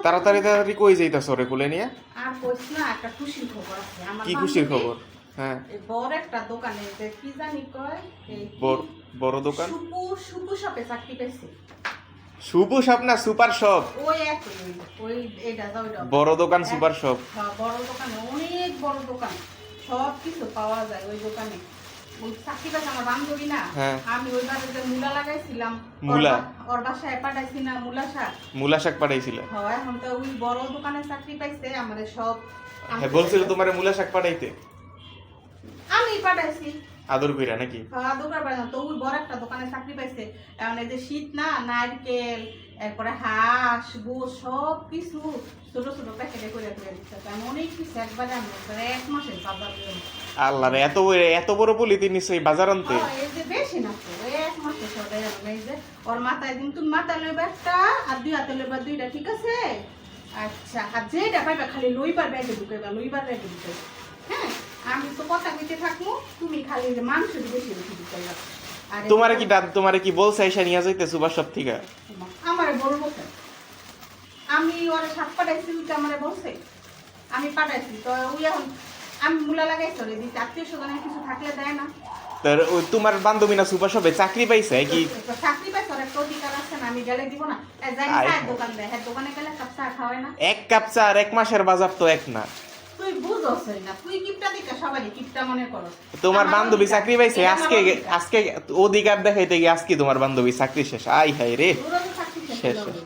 তাড়াতাড়ি তাড়াতাড়ি কই যাইতাছ রে কোলে নিয়ে? আর কইছ না, একটা খুশির খবর আছে আমার। কি খুশির খবর? হ্যাঁ, এই বড় একটা দোকানে যে কি জানি কয়, এই বড় দোকান সুপু সুপু শপে চাকরি পেয়েছে। শুভ শপ না সুপার শপ? ওই একই, ওই এটা দাও এটা। বড় দোকান সুপার শপ। হ্যাঁ, বড় দোকানে, অনেক বড় দোকান, সব কিছু পাওয়া যায় ওই দোকানে। ওই চাকরি পেয়েছে আমার বান্ধবী না, হ্যাঁ। আমি ওইবারে যে মূলা লাগাইছিলাম, মূলা? ওর বাসায় পাঠাইছি না মূলা শাক। মূলা শাক পাঠাইছিল? হ্যাঁ, এখন তো ওই বড় দোকানে চাকরি পাইছে, আমাদের সব হ্যাঁ, বলছিল তোমারে মূলা শাক পাঠাইতে। আমি পাঠাইছি আদর কইরা নাকি? হ্যাঁ, দোকান পাঠাইছি তো ওই বড় একটা দোকানে চাকরি পাইছে। এখন এই যে শীত না, নারকেল, এরপরে হাঁস গোস সব কিছু ছোট ছোট প্যাকেটে করে করে দিচ্ছে। আমি অনেক কিছু একবারে আমি এক মাসের বাজার দিলাম। আল্লাহ রে, এত বড় পলিথিন নিশ্চয়ই বাজার আনতে? এই যে বেশি না তো, এক মাসে সদাই আমি। এই যে ওর মাথায় দিন, তুমি মাথায় লইবা একটা আর দুই হাতে লইবা দুইটা, ঠিক আছে? আচ্ছা, আর যেটা পাইবা খালি লইবার ব্যাগে ঢুকাইবা, লইবার ব্যাগে ঢুকাইবা। হ্যাঁ, আমি তো কথা কইতে থাকবো, তুমি খালি যে মাংস বেশি বেশি ঢুকাইবা। আর তোমারে কি বলছে এসে নিয়ে যাইতে সুপার শপ থেকে? আমারে বলবো কেন? আমি ওরা শাক পাঠাইছি, ওইটা আমারে বলছে, আমি পাঠাইছি তো। ওই এখন আমি মূলা লাগাই চলে দিচ্ছি, আত্মীয় স্বজনের কিছু থাকলে দেয় না। তার ওই তোমার বান্ধবী না সুপার শপে চাকরি পাইছে কি? চাকরি পাইছে, ওর একটা অধিকার আছে না, আমি গেলে দিব না? যাই চায়ের দোকান দেয়, হ্যাঁ, দোকানে গেলে কাপ চা খাওয়ায় না? এক কাপ চা আর এক মাসের বাজার তো এক না। তুই বুঝছই না, তুই কিপটা দিকে সবাই কিপটা মনে করো। তোমার বান্ধবী চাকরি পাইছে, এটা আজকে আমার অধিকার। আজকে অধিকার দেখাইতে গিয়ে আজকে তোমার বান্ধবী চাকরি শেষ। আই হাই রে, তোরা তো চাকরি শেষ শেষ হলো। শেষ।